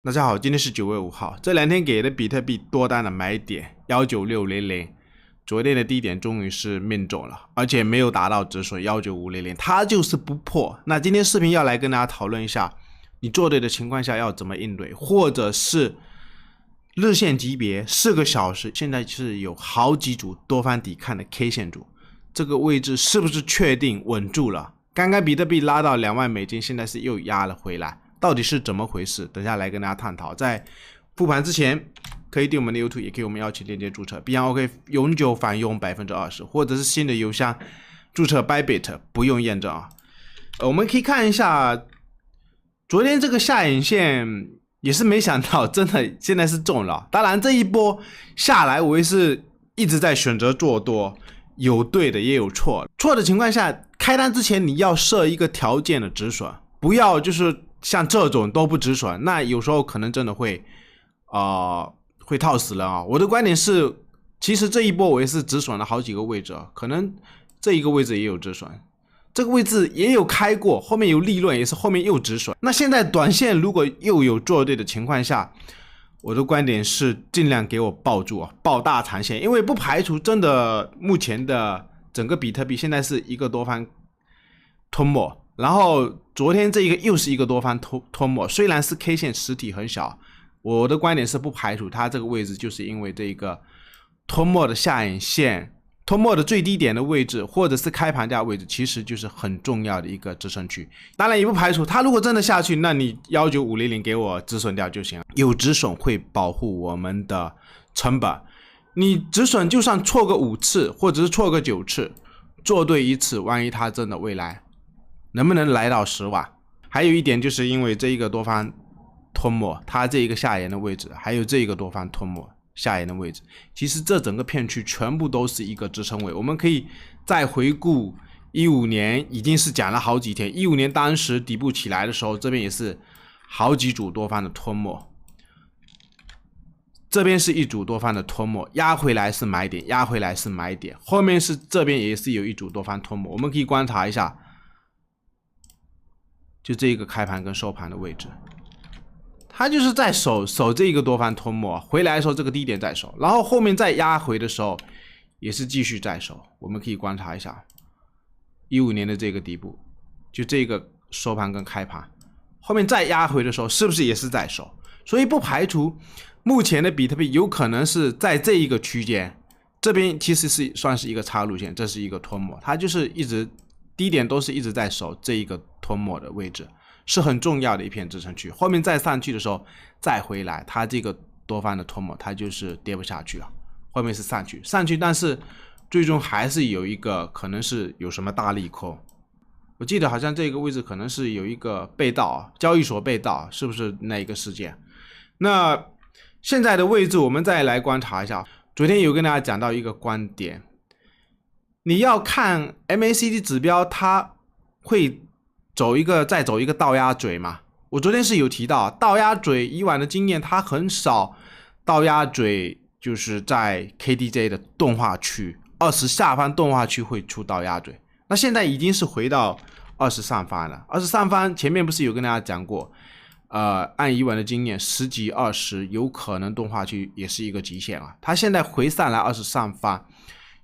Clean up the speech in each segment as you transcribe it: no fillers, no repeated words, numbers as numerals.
大家好，今天是9月5号，这两天给的比特币多单的买点19600，昨天的低点终于是命中了，而且没有达到止损19500，它就是不破。那今天视频要来跟大家讨论一下，你做对的情况下要怎么应对，或者是日线级别4个小时，现在是有好几组多方抵抗的 K 线组，这个位置是不是确定稳住了？刚刚比特币拉到2万美金，现在是又压了回来。到底是怎么回事？等下来跟大家探讨。在复盘之前，可以订我们的 YouTube， 也可以我们邀请链接注册 ，BNOK 永久返佣20%，或者是新的邮箱注册 Bybit 不用验证啊。我们可以看一下，昨天这个下影线也是没想到，真的现在是中了。当然这一波下来，我也是一直在选择做多，有对的也有错。错的情况下，开单之前你要设一个条件的止损，不要就是像这种都不止损，那有时候可能真的会套死人啊。我的观点是，其实这一波我也是止损了好几个位置，可能这一个位置也有止损，这个位置也有开过，后面有利润也是后面又止损。那现在短线如果又有做对的情况下，我的观点是尽量给我抱住啊，抱大长线，因为不排除真的目前的整个比特币现在是一个多方吞没。然后昨天这一个又是一个多方吞没，虽然是 K 线实体很小，我的观点是不排除它这个位置就是因为这一个吞没的下影线，吞没的最低点的位置，或者是开盘价位置，其实就是很重要的一个支撑区。当然也不排除它如果真的下去，那你19500给我止损掉就行了，有止损会保护我们的成本。你止损就算错个5次，或者是错个9次，做对1次，万一它真的未来能不能来到10万？还有一点就是因为这一个多方吞没，它这一个下沿的位置，还有这一个多方吞没下沿的位置，其实这整个片区全部都是一个支撑位。我们可以再回顾15年，已经是讲了好几天。15年当时底部起来的时候，这边也是好几组多方的吞没，这边是一组多方的吞没，压回来是买点，压回来是买点，后面是这边也是有一组多方吞没。我们可以观察一下。就这个开盘跟收盘的位置，它就是在守这一个多方吞没，回来的时候这个低点在守，然后后面再压回的时候也是继续在守。我们可以观察一下15年的这个底部，就这个收盘跟开盘，后面再压回的时候是不是也是在守？所以不排除目前的比特币有可能是在这一个区间，这边其实是算是一个插入线，这是一个吞没，它就是一直低点都是一直在守这一个吞没的位置，是很重要的一片支撑区。后面再上去的时候再回来，它这个多方的吞没它就是跌不下去了，后面是上去，但是最终还是有一个可能是有什么大利空。我记得好像这个位置可能是有一个被盗，交易所被盗，是不是那一个事件？那现在的位置我们再来观察一下，昨天有跟大家讲到一个观点，你要看 MACD 指标，它会再走一个倒压嘴嘛？我昨天是有提到倒压嘴，以往的经验它很少倒压嘴，就是在 KDJ 的动画区20下方动画区会出倒压嘴。那现在已经是回到20上方了。20上方前面不是有跟大家讲过，按以往的经验10级20有可能动画区也是一个极限啊。它现在回上来20上方。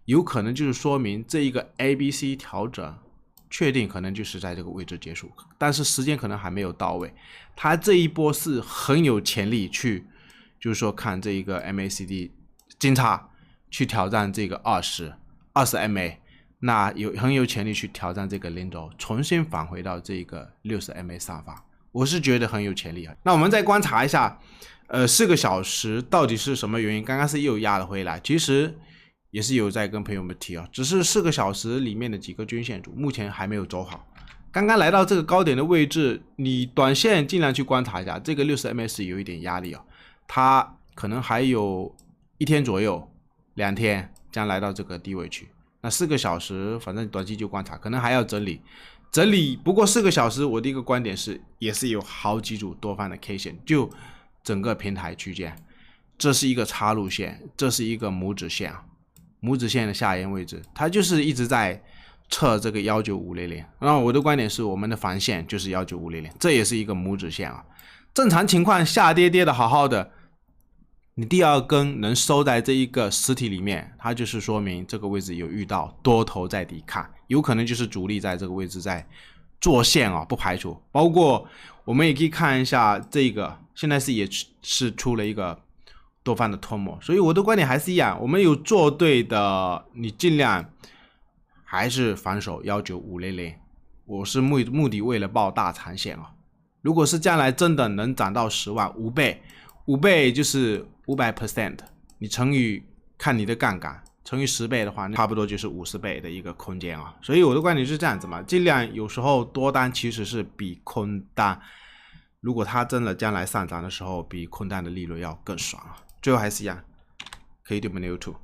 有可能就是说明这一个 ABC 调整确定可能就是在这个位置结束，但是时间可能还没有到位。它这一波是很有潜力去，就是说看这一个 MACD 金叉去挑战这个20 MA， 那很有潜力去挑战这个零轴，重新返回到这个60 MA 上方，我是觉得很有潜力啊。那我们再观察一下，4个小时到底是什么原因？刚刚是又压了回来，其实也是有在跟朋友们提啊，只是4个小时里面的几个均线组目前还没有走好。刚刚来到这个高点的位置，你短线尽量去观察一下，这个60 MA 是有一点压力啊，它可能还有1天左右2天将来到这个低位区。那4个小时反正短期就观察，可能还要整理。不过4个小时我的一个观点是，也是有好几组多方的 K 线，就整个平台区间，这是一个插入线，这是一个拇指线啊。拇指线的下沿位置，它就是一直在测这个19500，然后我的观点是，我们的防线就是19500，这也是一个拇指线啊。正常情况下跌的好好的，你第二根能收在这一个实体里面，它就是说明这个位置有遇到多头在抵抗，有可能就是主力在这个位置在做线啊，不排除。包括我们也可以看一下这个，现在也是出了一个多方的脱模，所以我的观点还是一样，我们有做对的，你尽量还是防守19500，我是目的为了报大长线啊。如果是将来真的能涨到10万，5倍就是500%，你乘以看你的杠杆，乘以10倍的话，差不多就是50倍的一个空间啊。所以我的观点是这样子嘛，尽量有时候多单其实是比空单，如果它真的将来上涨的时候，比空单的利润要更爽啊。最后还是一样，可以对我们的 YouTube。